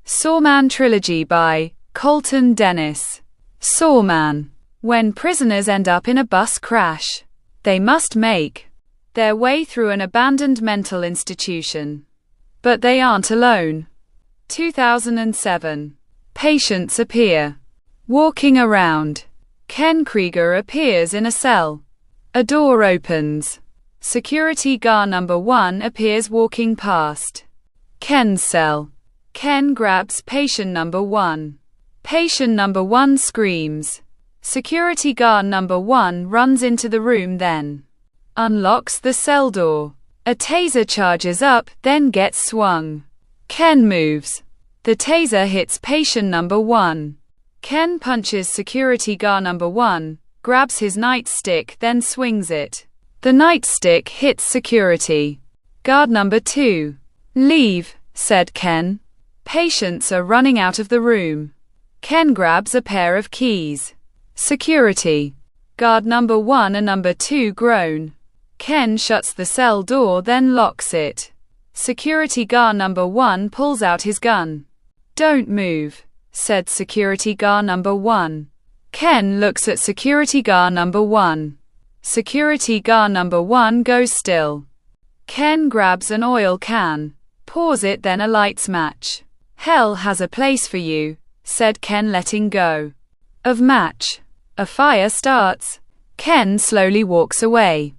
Sawman Trilogy by Colton Dennis. Sawman. When prisoners end up in a bus crash, they must make their way through an abandoned mental institution. But they aren't alone. 2007. Patients appear. Walking around. Ken Krieger appears in a cell. A door opens. Security guard number 1 appears walking past Ken's cell. Ken grabs patient number 1. Patient number 1 screams. Security guard number 1 runs into the room, then unlocks the cell door. A taser charges up, then gets swung. Ken moves. The taser hits patient number 1. Ken punches security guard number 1, grabs his nightstick, then swings it. The nightstick hits security guard number 2. "Leave," said Ken. Patients are running out of the room. Ken grabs a pair of keys. Security guard number 1 and number 2 groan. Ken shuts the cell door, then locks it. Security guard number 1 pulls out his gun. "Don't move," said security guard number 1. Ken looks at security guard number 1. Security guard number 1 goes still. Ken grabs an oil can, pours it, then a lights match. "Hell has a place for you," said Ken, letting go of match. A fire starts. Ken slowly walks away.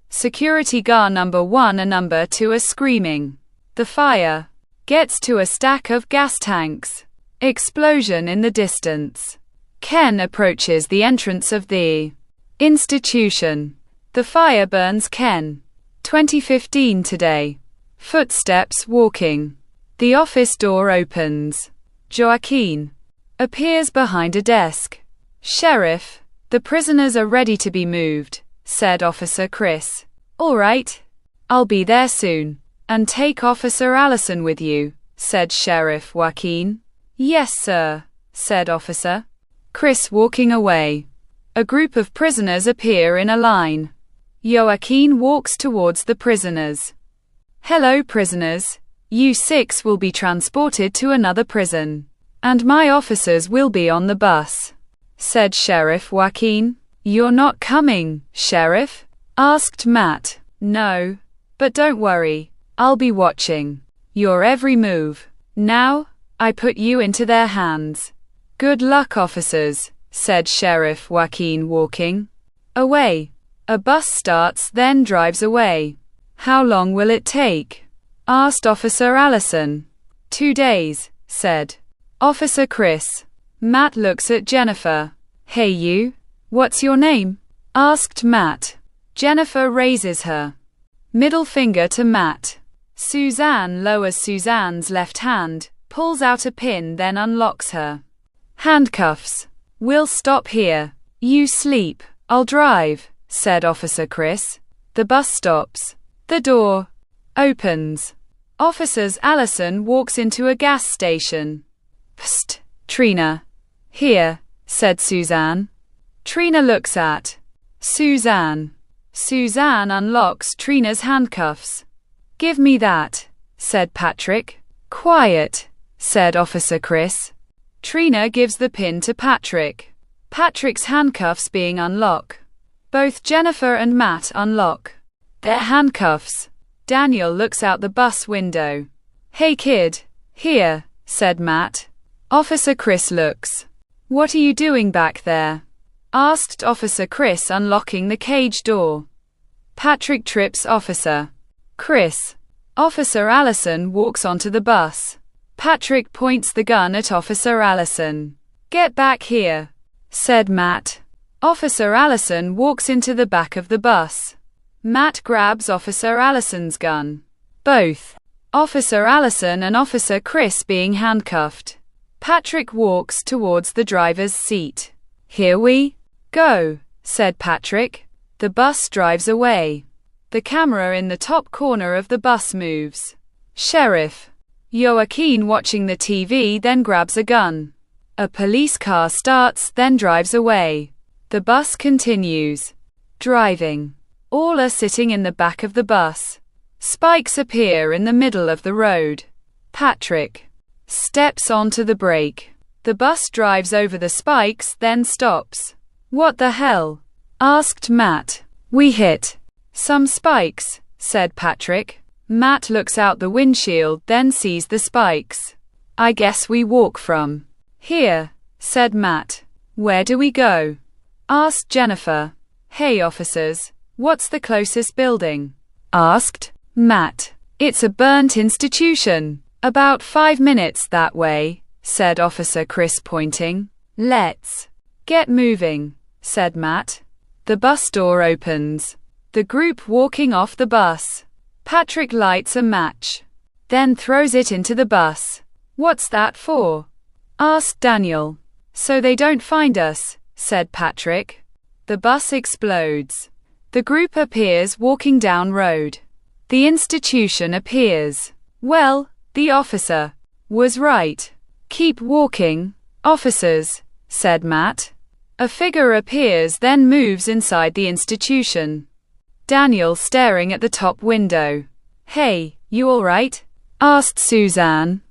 Security guard number 1 and number 2 are screaming. The fire gets to a stack of gas tanks. Explosion in the distance. Ken approaches the entrance of the institution. The fire burns Ken. 2015 today. Footsteps walking. The office door opens. Joaquin appears behind a desk. "Sheriff, the prisoners are ready to be moved," said Officer Chris. "All right. I'll be there soon. And take Officer Allison with you," said Sheriff Joaquin. "Yes, sir," said Officer Chris, walking away. A group of prisoners appear in a line. Joaquin walks towards the prisoners. "Hello, prisoners. You 6 will be transported to another prison. And my officers will be on the bus," said Sheriff Joaquin. "You're not coming, Sheriff?" asked Matt. "No. But don't worry. I'll be watching your every move. Now, I put you into their hands." "Good luck, officers," said Sheriff Joaquin, walking away. A bus starts, then drives away. "How long will it take?" asked Officer Allison. 2 days, said Officer Chris. Matt looks at Jennifer. "Hey you, what's your name?" asked Matt. Jennifer raises her middle finger to Matt. Suzanne lowers Suzanne's left hand, pulls out a pin, then unlocks her handcuffs. "We'll stop here. You sleep. I'll drive," said Officer Chris. The bus stops. The door opens. Officers Allison walks into a gas station. "Psst, Trina." "Here," said Suzanne. Trina looks at Suzanne. Suzanne unlocks Trina's handcuffs. "Give me that," said Patrick. "Quiet," said Officer Chris. Trina gives the pin to Patrick. Patrick's handcuffs being unlocked. Both Jennifer and Matt unlock their handcuffs. Daniel looks out the bus window. "Hey kid." "Here," said Matt. Officer Chris looks. "What are you doing back there?" asked Officer Chris, unlocking the cage door. Patrick trips Officer Chris. Officer Allison walks onto the bus. Patrick points the gun at Officer Allison. "Get back here," said Matt. Officer Allison walks into the back of the bus. Matt grabs Officer Allison's gun. Both Officer Allison and Officer Chris being handcuffed. Patrick walks towards the driver's seat. "Here we go," said Patrick. The bus drives away. The camera in the top corner of the bus moves. Sheriff Joaquin watching the TV, then grabs a gun. A police car starts, then drives away. The bus continues driving. All are sitting in the back of the bus. Spikes appear in the middle of the road. Patrick steps onto the brake. The bus drives over the spikes, then stops. What the hell? Asked Matt. We hit some spikes, said Patrick. Matt looks out the windshield, then sees the spikes. I guess we walk from here, said Matt. Where do we go? Asked Jennifer. Hey officers, what's the closest building? Asked Matt. It's a burnt institution. About 5 minutes that way, said Officer Chris, pointing. Let's get moving, said Matt. The bus door opens. The group walking off the bus. Patrick lights a match, then throws it into the bus. What's that for? Asked Daniel. So they don't find us, said Patrick. The bus explodes. The group appears walking down road. The institution appears. Well, the officer was right. Keep walking, officers, said Matt. A figure appears, then moves inside the institution. Daniel staring at the top window. Hey, you all right? Asked Suzanne.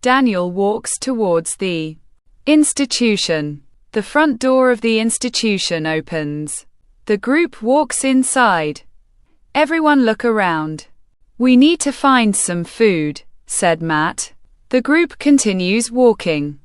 Daniel walks towards the institution. The front door of the institution opens. The group walks inside. Everyone look around. We need to find some food, said Matt. The group continues walking.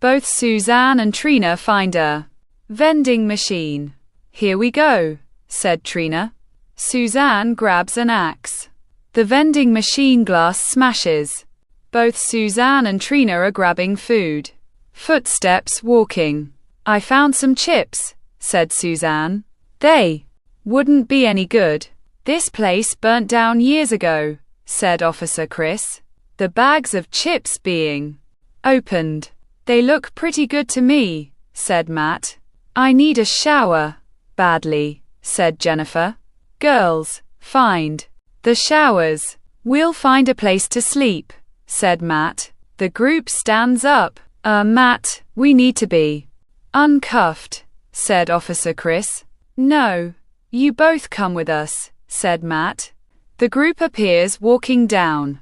Both Suzanne and Trina find a vending machine. Here we go, said Trina. Suzanne grabs an axe. The vending machine glass smashes. Both Suzanne and Trina are grabbing food. Footsteps walking. I found some chips, said Suzanne. They wouldn't be any good. This place burnt down years ago, said Officer Chris. The bags of chips being opened. They look pretty good to me, said Matt. I need a shower badly, said Jennifer. Girls, find the showers. We'll find a place to sleep, said Matt. The group stands up. Matt, we need to be uncuffed, said Officer Chris. No, you both come with us, said Matt. The group appears walking down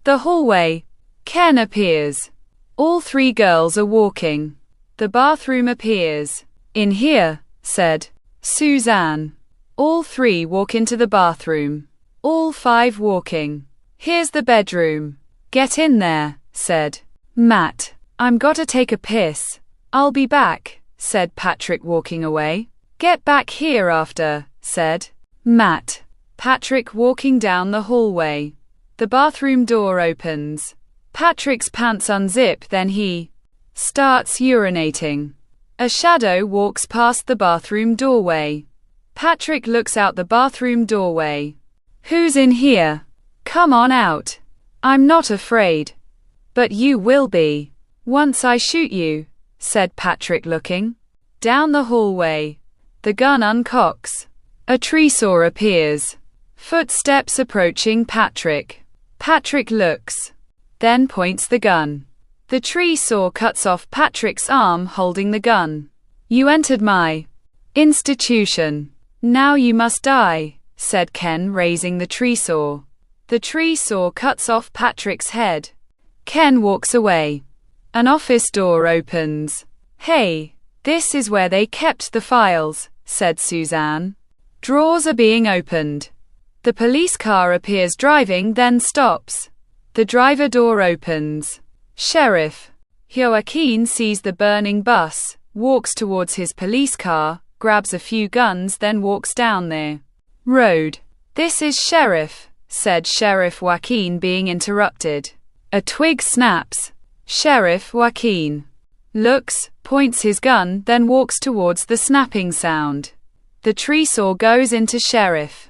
the hallway. Ken appears. All 3 girls are walking. The bathroom appears. In here, said Suzanne. All 3 walk into the bathroom. All 5 walking. Here's the bedroom. Get in there, said Matt. I'm gotta take a piss. I'll be back, said Patrick, walking away. Get back here after, said Matt. Patrick walking down the hallway. The bathroom door opens. Patrick's pants unzip, then he starts urinating. A shadow walks past the bathroom doorway. Patrick looks out the bathroom doorway. Who's in here? Come on out. I'm not afraid. But you will be once I shoot you, said Patrick, looking down the hallway. The gun uncocks. A tree saw appears. Footsteps approaching Patrick. Patrick looks, then points the gun. The tree saw cuts off Patrick's arm holding the gun. You entered my institution. Now you must die, said Ken, raising the tree saw. The tree saw cuts off Patrick's head. Ken walks away. An office door opens. Hey, this is where they kept the files, said Suzanne. Drawers are being opened. The police car appears driving, then stops. The driver door opens. Sheriff Joaquin sees the burning bus, walks towards his police car, grabs a few guns, then walks down the road. This is Sheriff, said Sheriff Joaquin, being interrupted. A twig snaps. Sheriff Joaquin looks, points his gun, then walks towards the snapping sound. The tree saw goes into Sheriff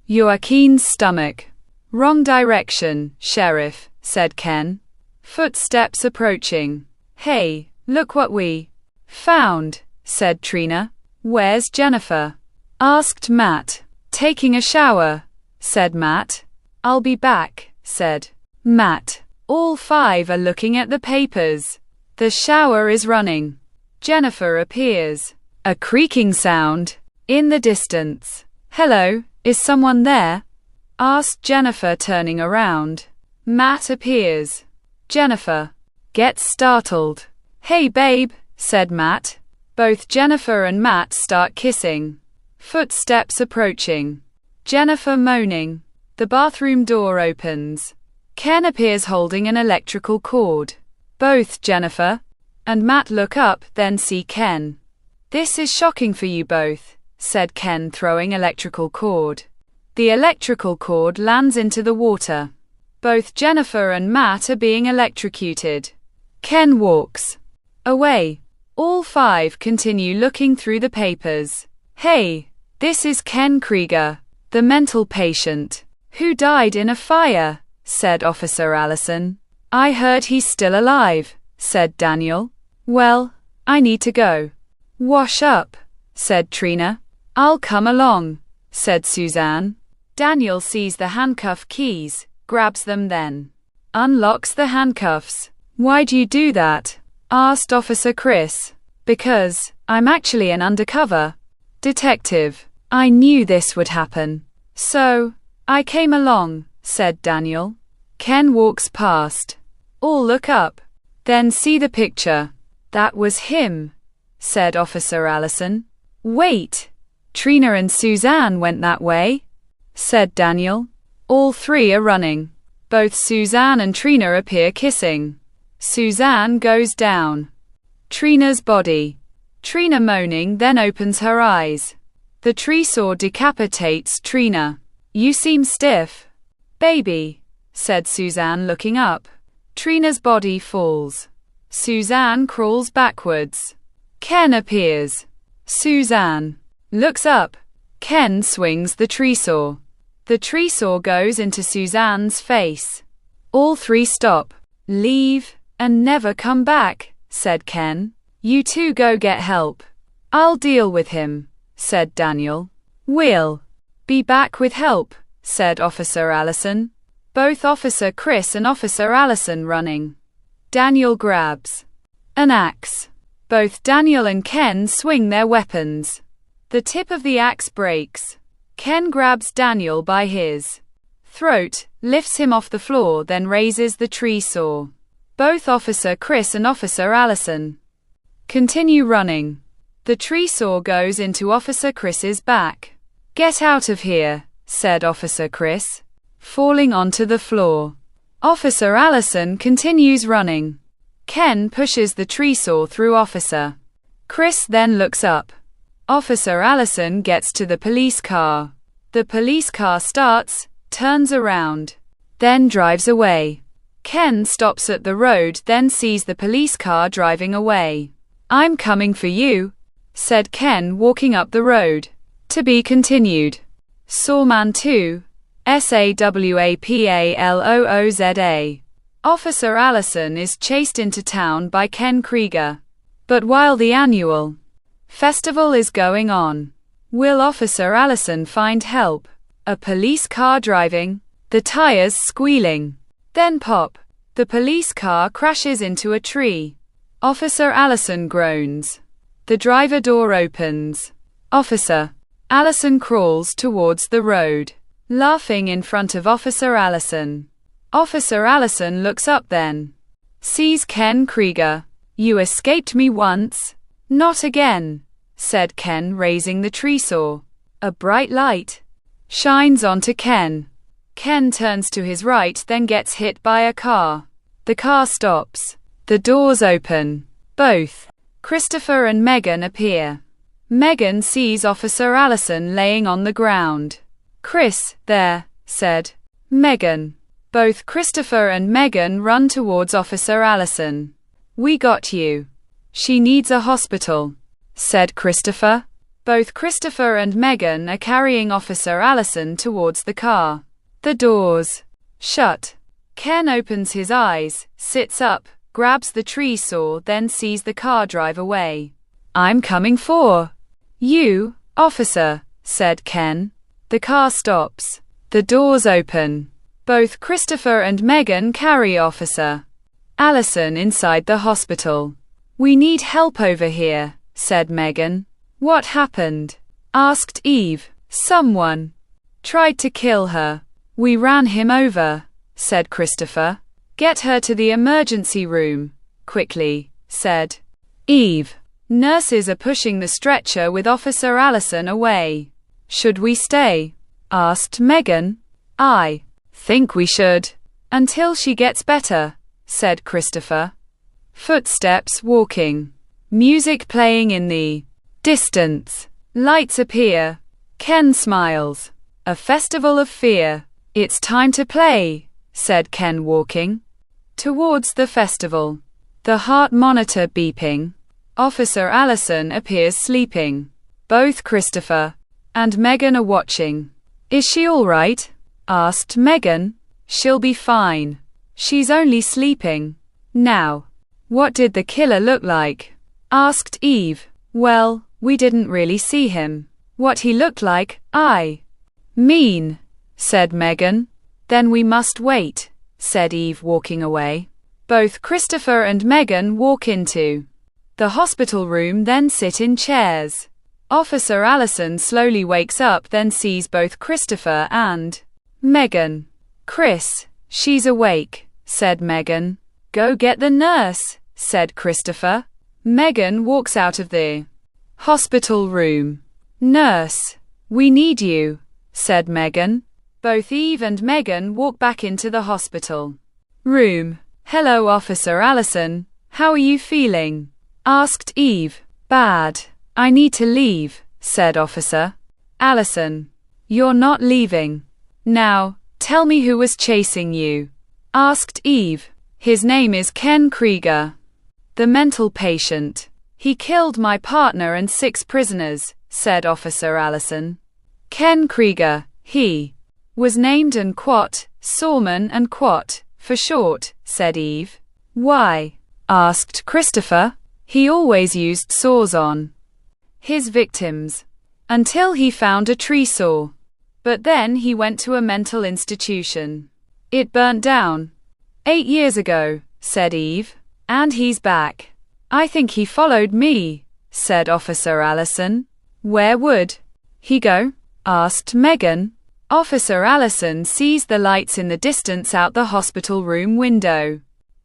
Joaquin's stomach. Wrong direction, Sheriff, said Ken. Footsteps approaching. Hey, look what we found, said Trina. Where's Jennifer? Asked Matt. Taking a shower, said Matt. I'll be back, said Matt. All 5 are looking at the papers. The shower is running. Jennifer appears. A creaking sound in the distance. Hello, is someone there? Asked Jennifer, turning around. Matt appears. Jennifer gets startled. "Hey babe," said Matt. Both Jennifer and Matt start kissing. Footsteps approaching. Jennifer moaning. The bathroom door opens. Ken appears holding an electrical cord. Both Jennifer and Matt look up, then see Ken. "This is shocking for you both," said Ken, throwing electrical cord. The electrical cord lands into the water. Both Jennifer and Matt are being electrocuted. Ken walks away. All five continue looking through the papers. "Hey, this is Ken Krieger, the mental patient, who died in a fire," said Officer Allison. "I heard he's still alive," said Daniel. "Well, I need to go wash up," said Trina. "I'll come along," said Suzanne. Daniel sees the handcuff keys, grabs them, then unlocks the handcuffs. "Why'd you do that?" asked Officer Chris. "Because I'm actually an undercover detective. I knew this would happen, so I came along," said Daniel. Ken walks past. All look up, then see the picture. "That was him," said Officer Allison. "Wait, Trina and Suzanne went that way," said Daniel. All three are running. Both Suzanne and Trina appear kissing. Suzanne goes down Trina's body. Trina moaning, then opens her eyes. The tree saw decapitates Trina. "You seem stiff, baby," said Suzanne, looking up. Trina's body falls. Suzanne crawls backwards. Ken appears. Suzanne looks up. Ken swings the tree saw. The tree saw goes into Suzanne's face. All three stop. "Leave and never come back," said Ken. "You two go get help. I'll deal with him," said Daniel. "We'll be back with help," said Officer Allison. Both Officer Chris and Officer Allison running. Daniel grabs an axe. Both Daniel and Ken swing their weapons. The tip of the axe breaks. Ken grabs Daniel by his throat, lifts him off the floor, then raises the tree saw. Both Officer Chris and Officer Allison continue running. The tree saw goes into Officer Chris's back. "Get out of here," said Officer Chris, falling onto the floor. Officer Allison continues running. Ken pushes the tree saw through Officer Chris, then looks up. Officer Allison gets to the police car. The police car starts, turns around, then drives away. Ken stops at the road, then sees the police car driving away. "I'm coming for you," said Ken, walking up the road. To be continued. Sawman 2, Sawapalooza. Officer Allison is chased into town by Ken Krieger. But while the annual festival is going on, will Officer Allison find help? A police car driving, the tires squealing. Then pop. The police car crashes into a tree. Officer Allison groans. The driver door opens. Officer Allison crawls towards the road, laughing in front of Officer Allison. Officer Allison looks up, then sees Ken Krieger. "You escaped me once. Not again," said Ken, raising the tree saw. A bright light shines onto Ken. Ken turns to his right, then gets hit by a car. The car stops. The doors open. Both Christopher and Megan appear. Megan sees Officer Allison laying on the ground. "Chris, there," said Megan. Both Christopher and Megan run towards Officer Allison. "We got you. She needs a hospital," said Christopher. Both Christopher and Megan are carrying Officer Allison towards the car. The doors shut. Ken opens his eyes, sits up, grabs the tree saw, then sees the car drive away. "I'm coming for you, officer," said Ken. The car stops. The doors open. Both Christopher and Megan carry Officer Allison inside the hospital. "We need help over here," said Megan. "What happened?" asked Eve. "Someone tried to kill her. We ran him over," said Christopher. "Get her to the emergency room," quickly, said Eve. Nurses are pushing the stretcher with Officer Allison away. Should we stay? Asked Megan. I think we should. Until she gets better, said Christopher. Footsteps walking. Music playing in the distance. Lights appear. Ken smiles. A festival of fear. It's time to play, said Ken, walking towards the festival. The heart monitor beeping. Officer Allison appears sleeping. Both Christopher and Megan are watching. Is she all right? Asked Megan. She'll be fine. She's only sleeping. Now, what did the killer look like? Asked Eve. Well, we didn't really see him. What he looked like, I mean, said Megan. Then we must wait, said Eve, walking away. Both Christopher and Megan walk into the hospital room, then sit in chairs. Officer Allison slowly wakes up, then sees both Christopher and Megan. Chris, she's awake, said Megan. Go get the nurse, said Christopher. Megan walks out of the hospital room. Nurse, we need you, said Megan. Both Eve and Megan walk back into the hospital room. Hello, Officer Allison. How are you feeling? Asked Eve. Bad. I need to leave, said Officer Allison. You're not leaving. Now, tell me who was chasing you. Asked Eve. His name is Ken Krieger. The mental patient. He killed my partner and 6 prisoners, said Officer Allison. Ken Krieger, he was named Unquote, Sawman Unquote, for short, said Eve. Why? Asked Christopher. He always used saws on his victims until he found a tree saw. But then he went to a mental institution. It burnt down 8 years ago, said Eve. And he's back. I think he followed me, said Officer Allison. Where would he go? Asked Megan. Officer Allison sees the lights in the distance out the hospital room window.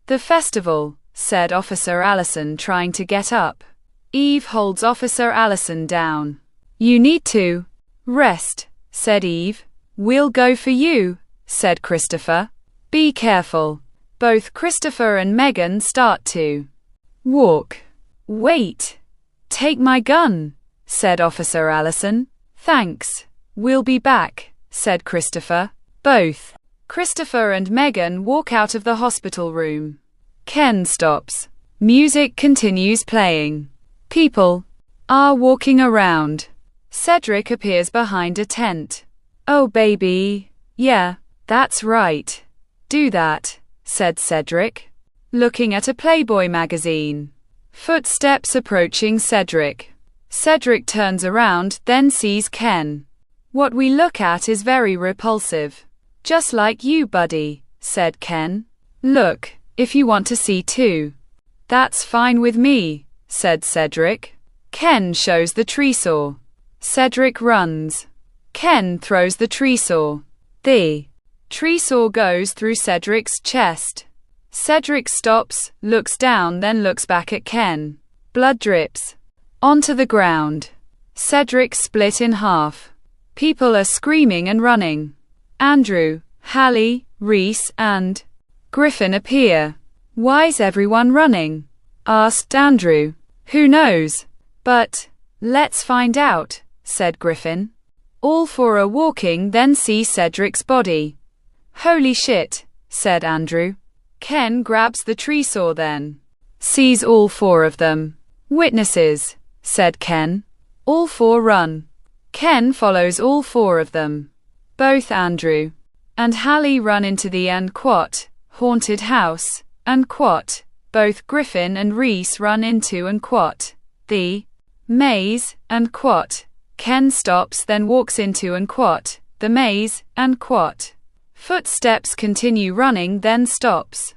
The festival, said Officer Allison, trying to get up. Eve holds Officer Allison down. You need to rest, said Eve. We'll go for you, said Christopher. Be careful. Both Christopher and Megan start to walk. Wait. Take my gun, said Officer Allison. Thanks. We'll be back, said Christopher. Both Christopher and Megan walk out of the hospital room. Ken stops. Music continues playing. People are walking around. Cedric appears behind a tent. Oh baby. Yeah, that's right. Do that, said Cedric, looking at a Playboy magazine. Footsteps approaching Cedric. Cedric turns around, then sees Ken. What we look at is very repulsive. Just like you, buddy, said Ken. Look, if you want to see too. That's fine with me, said Cedric. Ken shows the tree saw. Cedric runs. Ken throws the tree saw. The tree saw goes through Cedric's chest. Cedric stops, looks down, then looks back at Ken. Blood drips onto the ground. Cedric split in half. People are screaming and running. Andrew, Hallie, Reese, and Griffin appear. Why's everyone running? Asked Andrew. Who knows? But let's find out, said Griffin. All 4 are walking, then see Cedric's body. Holy shit, said Andrew. Ken grabs the tree saw, then sees all 4 of them. Witnesses, said Ken. All 4 run. Ken follows all 4 of them. Both Andrew and Hallie run into the Unquote, haunted house. Unquote. Both Griffin and Reese run into Unquote, the maze. Unquote. Ken stops, then walks into Unquote, the maze. Unquote. Footsteps continue running, then stops.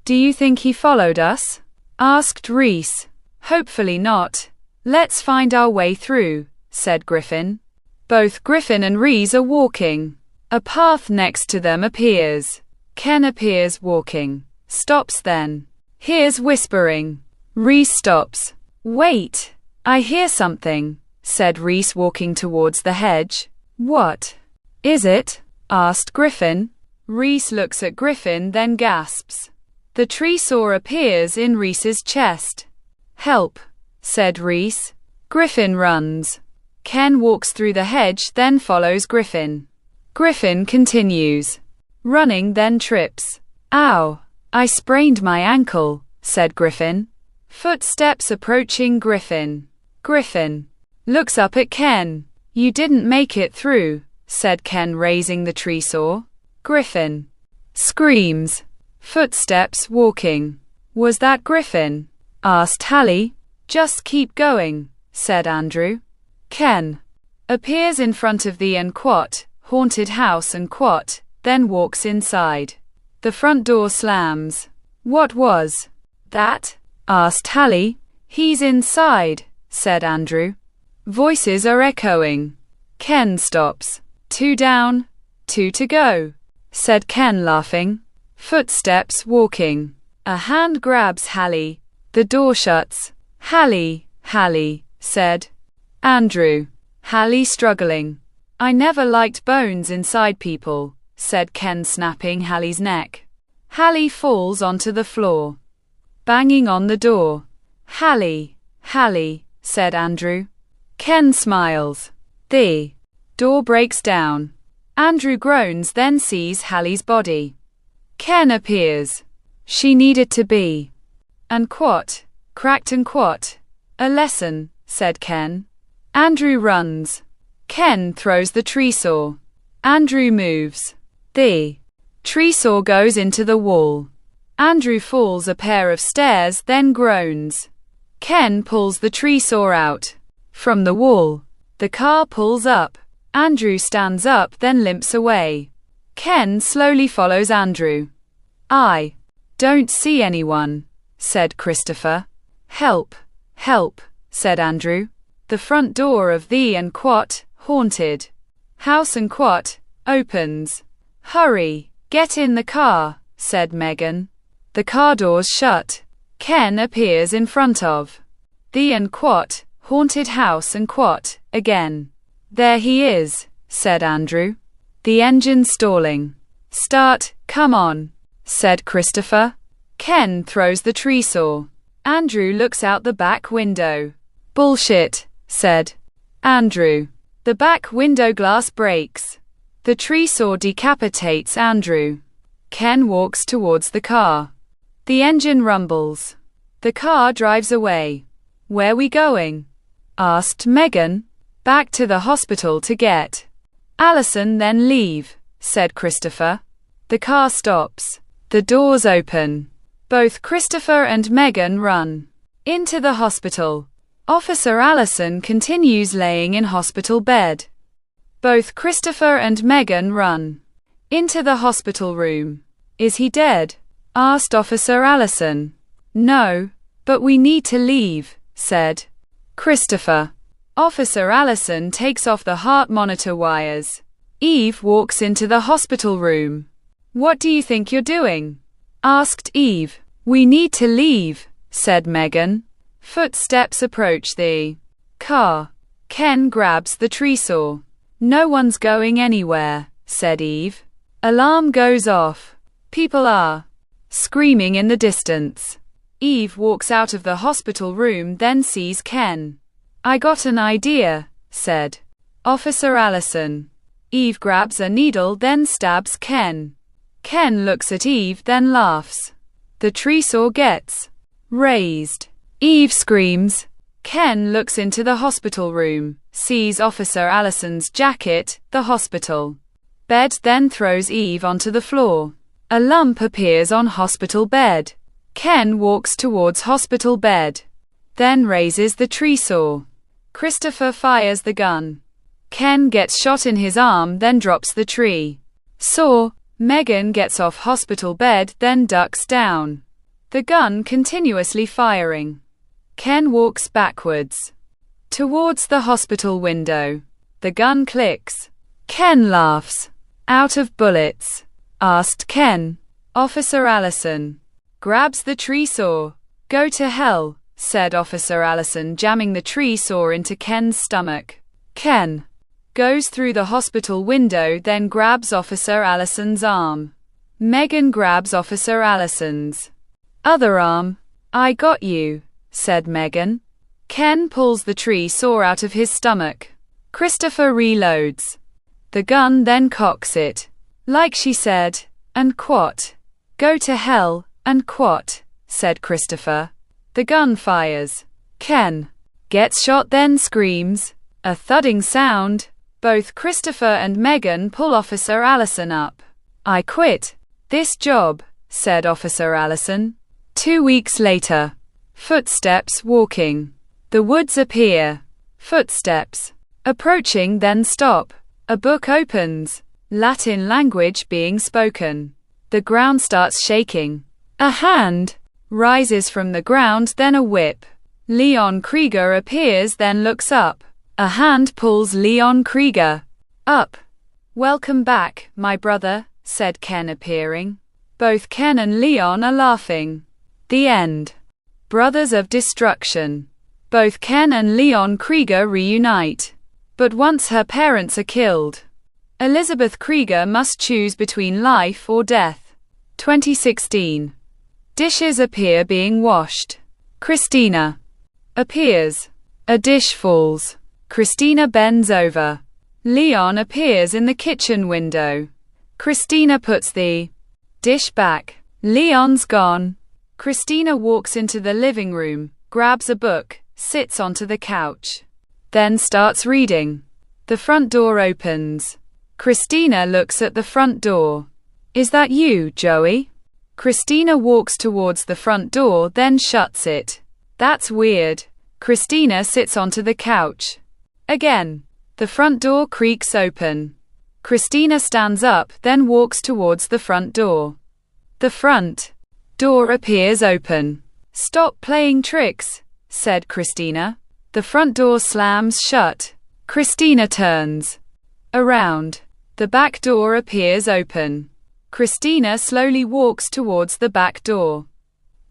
Do you think he followed us? Asked Reese. Hopefully not. Let's find our way through, said Griffin. Both Griffin and Reese are walking. A path next to them appears. Ken appears walking. Stops then. Hears whispering. Reese stops. Wait, I hear something, said Reese, walking towards the hedge. What is it? Asked Griffin. Reese looks at Griffin, then gasps. The tree saw appears in Reese's chest. Help, said Reese. Griffin runs. Ken walks through the hedge, then follows Griffin. Griffin continues running, then trips. Ow, I sprained my ankle, said Griffin. Footsteps approaching Griffin. Griffin looks up at Ken. You didn't make it through, said Ken, raising the tree saw. Griffin screams. Footsteps walking. Was that Griffin? Asked Hallie. Just keep going, said Andrew. Ken appears in front of the haunted house and then walks inside. The front door slams. What was that? Asked Hallie. He's inside, said Andrew. Voices are echoing. Ken stops. 2 down, 2 to go, said Ken, laughing. Footsteps walking. A hand grabs Hallie. The door shuts. Hallie, said Andrew. Hallie struggling. I never liked bones inside people, said Ken, snapping Hallie's neck. Hallie falls onto the floor, banging on the door. Hallie, said Andrew. Ken smiles. The door breaks down. Andrew groans, then sees Hallie's body. Ken appears. She needed to be. And cracked and a lesson, said Ken. Andrew runs. Ken throws the tree saw. Andrew moves. The tree saw goes into the wall. Andrew falls a pair of stairs, then groans. Ken pulls the tree saw out from the wall. The car pulls up. Andrew stands up, then limps away. Ken slowly follows Andrew. I don't see anyone, said Christopher. Help, said Andrew. The front door of the haunted house and opens. Hurry, get in the car, said Megan. The car doors shut. Ken appears in front of the haunted house and again. There he is, said Andrew. The engine stalling. Start, come on, said Christopher. Ken throws the tree saw. Andrew looks out the back window. Bullshit, said Andrew. The back window glass breaks. The tree saw decapitates Andrew. Ken walks towards the car. The engine rumbles. The car drives away. Where we going? Asked Megan. Back to the hospital to get Allison, then leave, said Christopher. The car stops. The doors open. Both Christopher and Megan run into the hospital. Officer Allison continues laying in hospital bed. Both Christopher and Megan run into the hospital room. Is he dead? Asked Officer Allison. No, but we need to leave, said Christopher. Officer Allison takes off the heart monitor wires. Eve walks into the hospital room. What do you think you're doing? Asked Eve. We need to leave, said Megan. Footsteps approach the car. Ken grabs the tree saw. No one's going anywhere, said Eve. Alarm goes off. People are screaming in the distance. Eve walks out of the hospital room, then sees Ken. I got an idea, said Officer Allison. Eve grabs a needle, then stabs Ken. Ken looks at Eve, then laughs. The tree saw gets raised. Eve screams. Ken looks into the hospital room, sees Officer Allison's jacket, the hospital bed, then throws Eve onto the floor. A lump appears on hospital bed. Ken walks towards hospital bed, then raises the tree saw. Christopher fires the gun. Ken gets shot in his arm, then drops the tree saw. Megan gets off hospital bed, then ducks down. The gun continuously firing. Ken walks backwards towards the hospital window. The gun clicks. Ken laughs. Out of bullets? Asked Ken. Officer Allison. grabs the tree saw. Go to hell, said Officer Allison, jamming the tree saw into Ken's stomach. Ken goes through the hospital window, then grabs Officer Allison's arm. Megan grabs Officer Allison's other arm. I got you, said Megan. Ken pulls the tree saw out of his stomach. Christopher reloads the gun, then cocks it. Like she said, and quat. Go to hell, and quat, said Christopher. The gun fires. Ken gets shot, then screams. A thudding sound. Both Christopher and Megan pull Officer Allison up. I quit this job, said Officer Allison. 2 weeks later. Footsteps walking. The woods appear. Footsteps approaching, then stop. A book opens. Latin language being spoken. The ground starts shaking. A hand rises from the ground, then a whip. Leon Krieger appears, then looks up. A hand pulls Leon Krieger up. Welcome back, my brother, said Ken, appearing. Both Ken and Leon are laughing. The end. Brothers of Destruction. Both Ken and Leon Krieger reunite. But once her parents are killed, Elizabeth Krieger must choose between life or death. 2016. Dishes appear being washed. Christina appears. A dish falls. Christina bends over. Leon appears in the kitchen window. Christina puts the dish back. Leon's gone. Christina walks into the living room, grabs a book, sits onto the couch, then starts reading. The front door opens. Christina looks at the front door. Is that you, Joey? Christina walks towards the front door, then shuts it. That's weird. Christina sits onto the couch. Again. The front door creaks open. Christina stands up, then walks towards the front door. The front door appears open. Stop playing tricks, said Christina. The front door slams shut. Christina turns around. The back door appears open. Christina slowly walks towards the back door.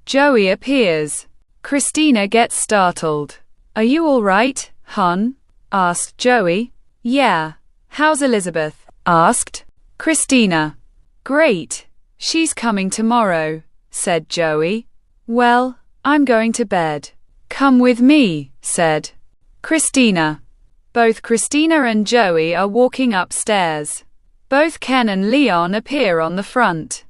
Joey appears. Christina gets startled. Are you all right, hon? Asked Joey. Yeah. How's Elizabeth? Asked Christina. Great. She's coming tomorrow, said Joey. Well, I'm going to bed. Come with me, said Christina. Both Christina and Joey are walking upstairs. Both Ken and Leon appear on the front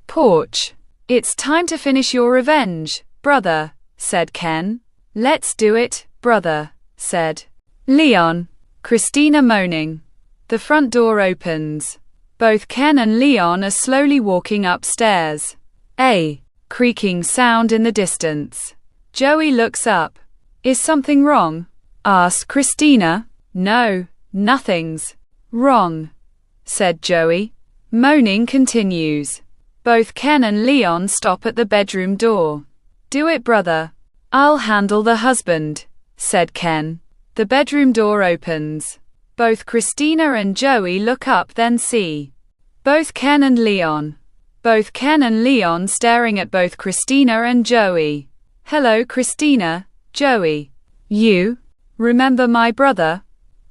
porch. It's time to finish your revenge, brother, said Ken. Let's do it, brother, said Leon. Christina moaning. The front door opens. Both Ken and Leon are slowly walking upstairs. A creaking sound in the distance. Joey looks up. Is something wrong? Asked Christina. No, nothing's wrong, said Joey. Moaning continues. Both Ken and Leon stop at the bedroom door. Do it, brother. I'll handle the husband, said Ken. The bedroom door opens. Both Christina and Joey look up, then see both Ken and Leon. Both Ken and Leon staring at both Christina and Joey. Hello, Christina, Joey. You remember my brother?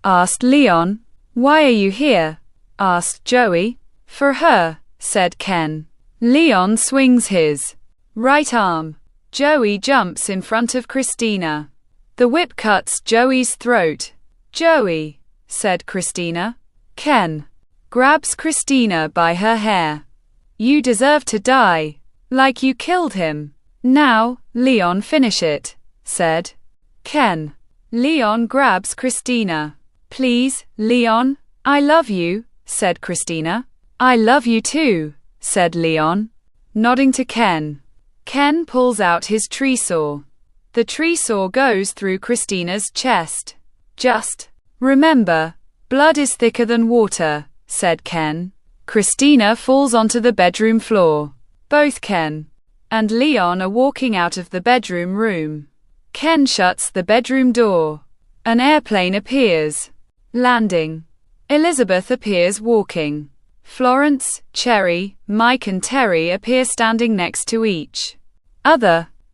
Asked Leon. Why are you here? Asked Joey. For her, said Ken. Leon swings his right arm. Joey jumps in front of Christina. The whip cuts Joey's throat. Joey, said Christina. Ken grabs Christina by her hair. You deserve to die. Like you killed him. Now, Leon, finish it, said Ken. Leon grabs Christina. Please, Leon, I love you, said Christina. I love you too, said Leon, nodding to Ken. Ken pulls out his tree saw. The tree saw goes through Christina's chest. Just remember, blood is thicker than water, said Ken. Christina falls onto the bedroom floor. Both Ken and Leon are walking out of the bedroom room. Ken shuts the bedroom door. An airplane appears, landing. Elizabeth appears walking. Florence, Cherry, Mike and Terry appear standing next to each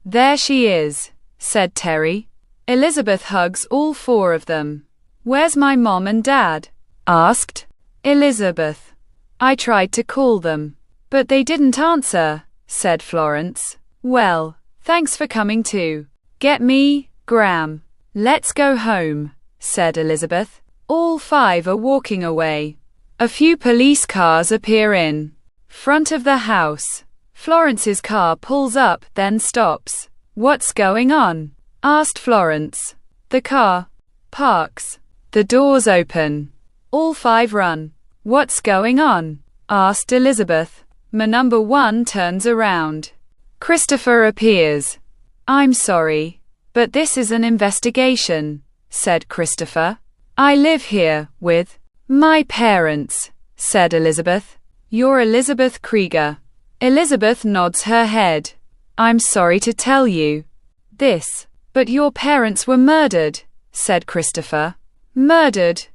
There she is, said Terry. Elizabeth hugs all four of them. Where's my mom and dad? Asked Elizabeth. I tried to call them, but they didn't answer, said Florence. Well, thanks for coming to get me, Graham. Let's go home, said Elizabeth. All five are walking away. A few police cars appear in front of the house. Florence's car pulls up, then stops. What's going on? Asked Florence. The car parks. The doors open. All five run. What's going on? Asked Elizabeth. My number one turns around. Christopher appears. I'm sorry, but this is an investigation, said Christopher. I live here with my parents, said Elizabeth. You're Elizabeth Krieger. Elizabeth nods her head. I'm sorry to tell you this, but your parents were murdered, said Christopher. Murdered,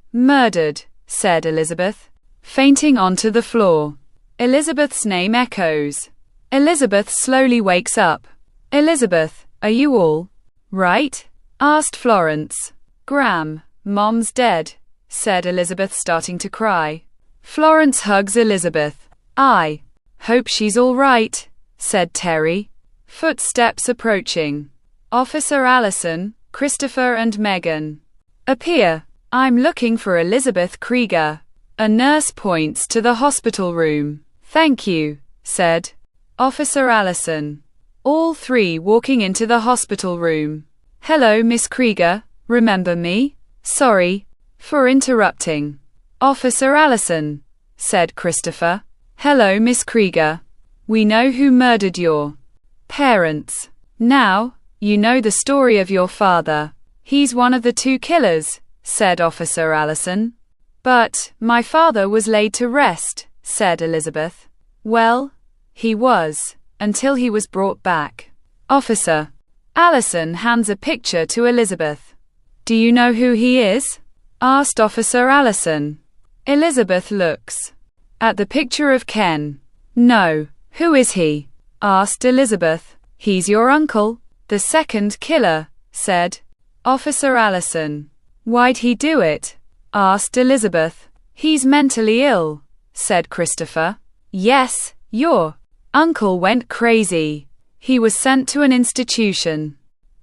said Elizabeth, fainting onto the floor. Elizabeth's name echoes. Elizabeth slowly wakes up. Elizabeth, are you all right? Asked Florence. Graham, Mom's dead, said Elizabeth, starting to cry. Florence hugs Elizabeth. I hope she's all right, said Terry. Footsteps approaching. Officer Allison, Christopher and Megan appear. I'm looking for Elizabeth Krieger. A nurse points to the hospital room. Thank you, said Officer Allison. All three walking into the hospital room. Hello, Miss Krieger. Remember me? Sorry for interrupting. Officer Allison, said Christopher. Hello, Miss Krieger. We know who murdered your parents. Now, you know the story of your father. He's one of the two killers, said Officer Allison. But my father was laid to rest, said Elizabeth. Well, he was, until he was brought back. Officer Allison hands a picture to Elizabeth. Do you know who he is? Asked Officer Allison. Elizabeth looks at the picture of Ken. No. Who is he? Asked Elizabeth. He's your uncle, the second killer, said Officer Allison. Why'd he do it? Asked Elizabeth. He's mentally ill, said Christopher. Yes, your uncle went crazy. He was sent to an institution.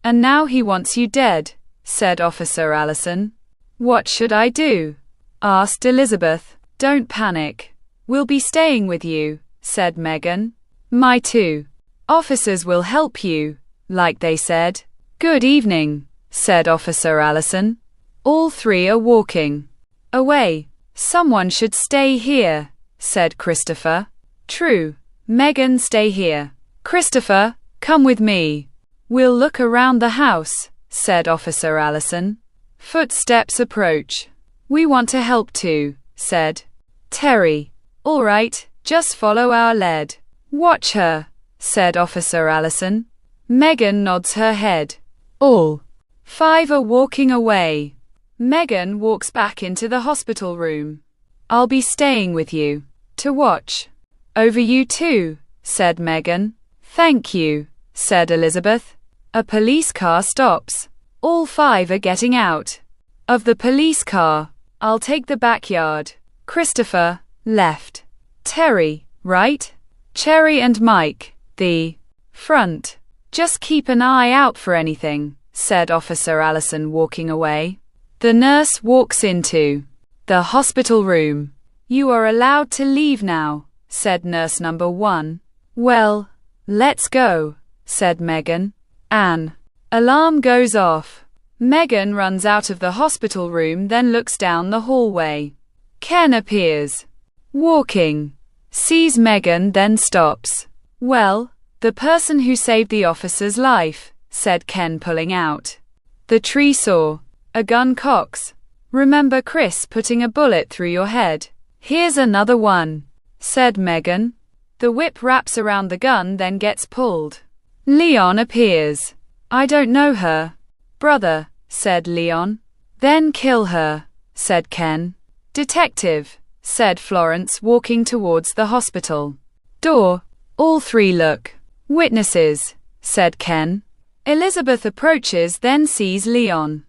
And now he wants you dead, said Officer Allison. What should I do? Asked Elizabeth. Don't panic. We'll be staying with you, said Megan. My two officers will help you, like they said. Good evening, said Officer Allison. All three are walking away. Someone should stay here, said Christopher. True. Megan, stay here. Christopher, come with me. We'll look around the house, said Officer Allison. Footsteps approach. We want to help too, said Terry. All right, just follow our lead. Watch her, said Officer Allison. Megan nods her head. All five are walking away. Megan walks back into the hospital room. I'll be staying with you to watch over you too, said Megan. Thank you, said Elizabeth. A police car stops. All five are getting out of the police car. I'll take the backyard. Christopher, left. Terry, right. Cherry and Mike, the front. Just keep an eye out for anything, said Officer Allison, walking away. The nurse walks into the hospital room. You are allowed to leave now, said nurse number one. Well, let's go, said Megan. An alarm goes off. Megan runs out of the hospital room, then looks down the hallway. Ken appears, walking, sees Megan, then stops. Well, the person who saved the officer's life, said Ken, pulling out the tree saw. A gun cocks. Remember Chris putting a bullet through your head? Here's another one, said Megan. The whip wraps around the gun, then gets pulled. Leon appears. I don't know her. Brother, said Leon. Then kill her, said Ken. Detective, said Florence, walking towards the hospital door. All three look. Witnesses, said Ken. Elizabeth approaches, then sees Leon.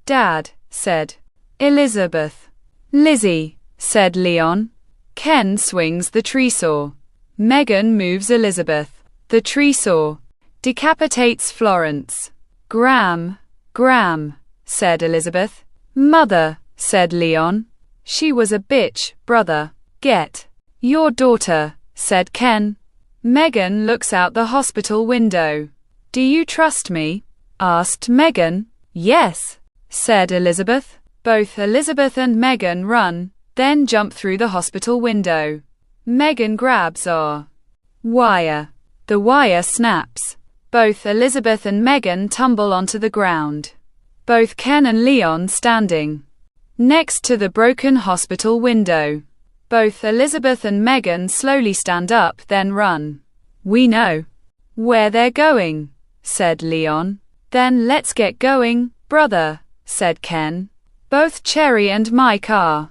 Dad, said Elizabeth. Lizzie, said Leon. Ken swings the tree saw. Megan moves Elizabeth. The tree saw decapitates Florence. Gram, said Elizabeth. Mother, said Leon. She was a bitch, brother. Get your daughter, said Ken. Megan looks out the hospital window. Do you trust me? Asked Megan. Yes, said Elizabeth. Both Elizabeth and Megan run, then jump through the hospital window. Megan grabs a wire. The wire snaps. Both Elizabeth and Megan tumble onto the ground. Both Ken and Leon standing next to the broken hospital window. Both Elizabeth and Megan slowly stand up, then run. We know where they're going, said Leon. Then let's get going, brother, said Ken. Both Cherry and Mike are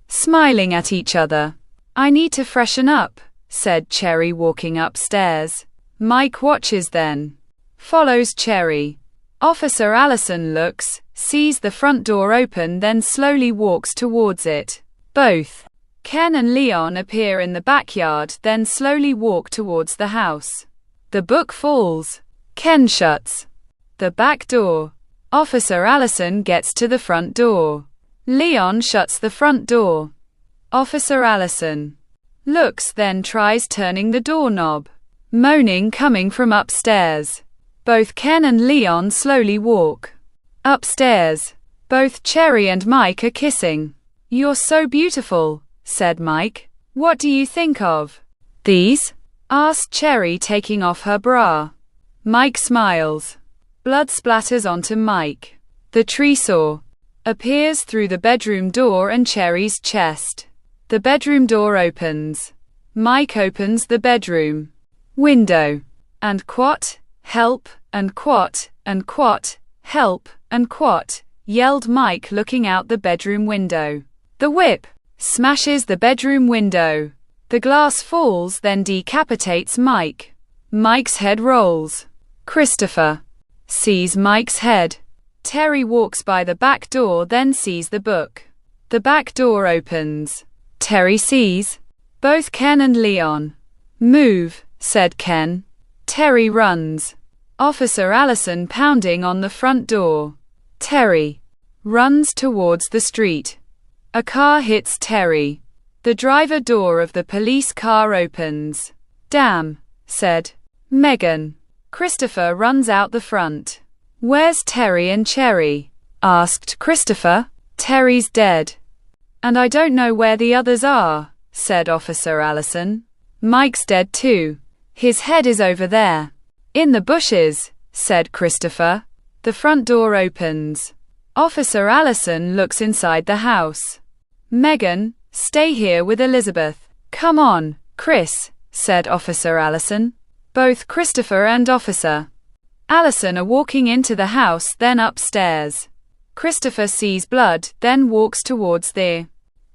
smiling at each other. I need to freshen up, said Cherry, walking upstairs. Mike watches, then follows Cherry. Officer Allison looks, sees the front door open, then slowly walks towards it. Both Ken and Leon appear in the backyard, then slowly walk towards the house. The book falls. Ken shuts the back door. Officer Allison gets to the front door. Leon shuts the front door. Officer Allison looks, then tries turning the doorknob. Moaning coming from upstairs. Both Ken and Leon slowly walk upstairs. Both Cherry and Mike are kissing. You're so beautiful, said Mike. What do you think of these? Asked Cherry, taking off her bra. Mike smiles. Blood splatters onto Mike. The tree saw appears through the bedroom door and Cherry's chest. The bedroom door opens. Mike opens the bedroom window. And quat, help, and quat, help, and quat, yelled Mike, looking out the bedroom window. The whip smashes the bedroom window. The glass falls, then decapitates Mike. Mike's head rolls. Christopher sees Mike's head. Terry walks by the back door, then sees the book. The back door opens. Terry sees both Ken and Leon. Move, said Ken. Terry runs. Officer Allison pounding on the front door. Terry runs towards the street. A car hits Terry. The driver door of the police car opens. Damn, said Megan. Christopher runs out the front. Where's Terry and Cherry? Asked Christopher. Terry's dead. And I don't know where the others are, said Officer Allison. Mike's dead too. His head is over there. In the bushes, said Christopher. The front door opens. Officer Allison looks inside the house. Megan, stay here with Elizabeth. Come on, Chris, said Officer Allison. Both Christopher and Officer Allison are walking into the house, then upstairs. Christopher sees blood, then walks towards the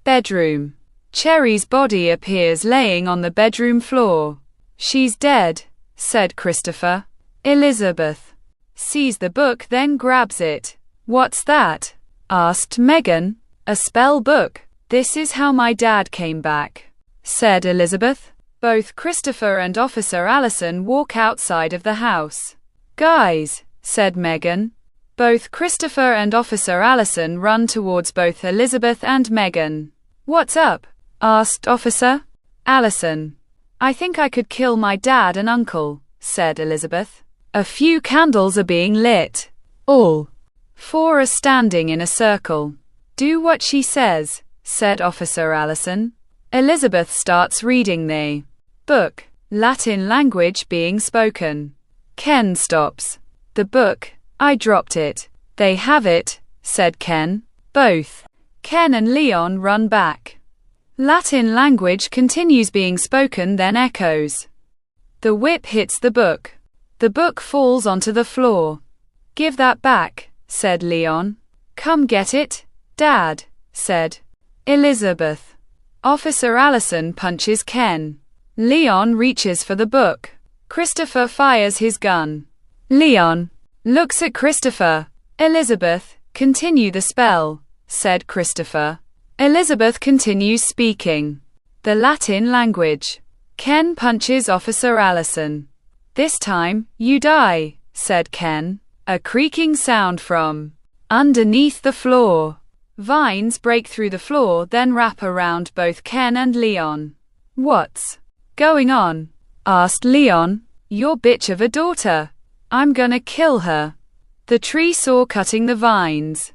bedroom. Cherry's body appears laying on the bedroom floor. She's dead, said Christopher. Elizabeth sees the book, then grabs it. What's that? Asked Megan. A spell book. This is how my dad came back, said Elizabeth. Both Christopher and Officer Allison walk outside of the house. Guys, said Megan. Both Christopher and Officer Allison run towards both Elizabeth and Megan. What's up? Asked Officer Allison. I think I could kill my dad and uncle, said Elizabeth. A few candles are being lit. All four are standing in a circle. Do what she says, said Officer Allison. Elizabeth starts reading the book. Latin language being spoken. Ken stops the book. I dropped it. They have it, said Ken. Both Ken and Leon run back. Latin language continues being spoken, then echoes. The whip hits the book. The book falls onto the floor. Give that back, said Leon. Come get it, Dad, said Elizabeth. Officer Allison punches Ken. Leon reaches for the book. Christopher fires his gun. Leon looks at Christopher. Elizabeth, continue the spell, said Christopher. Elizabeth continues speaking the Latin language. Ken punches Officer Allison. This time, you die, said Ken. A creaking sound from underneath the floor. Vines break through the floor, then wrap around both Ken and Leon. What's going on? Asked Leon. Your bitch of a daughter. I'm gonna kill her. The tree saw cutting the vines.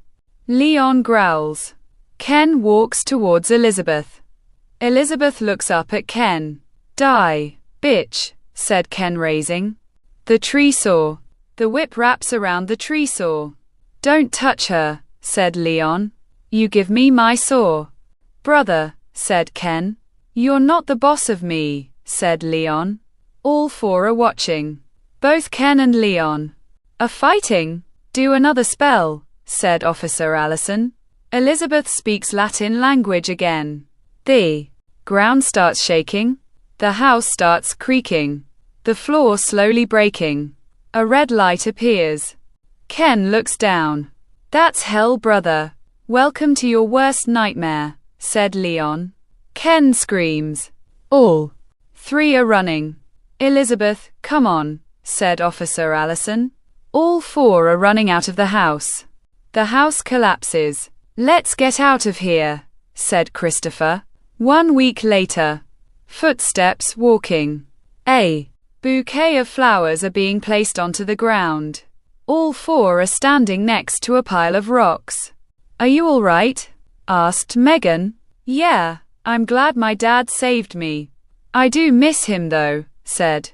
Leon growls. Ken walks towards Elizabeth. Elizabeth looks up at Ken. Die, bitch, said Ken, raising the tree saw. The whip wraps around the tree saw. Don't touch her, said Leon. You give me my saw. Brother, said Ken. You're not the boss of me, said Leon. All four are watching. Both Ken and Leon are fighting. Do another spell, said Officer Allison. Elizabeth speaks Latin language again. The ground starts shaking. The house starts creaking. The floor slowly breaking. A red light appears. Ken looks down. That's hell, brother. Welcome to your worst nightmare, said Leon. Ken screams. All three are running. Elizabeth, come on, said Officer Allison. All four are running out of the house. The house collapses. Let's get out of here, said Christopher. 1 week later. Footsteps walking. A bouquet of flowers are being placed onto the ground. All four are standing next to a pile of rocks. Are you all right? Asked Megan. Yeah, I'm glad my dad saved me. I do miss him though, said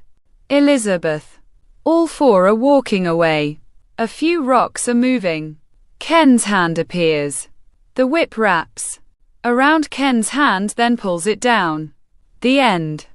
Elizabeth. All four are walking away. A few rocks are moving. Ken's hand appears. The whip wraps around Ken's hand, then pulls it down. The end.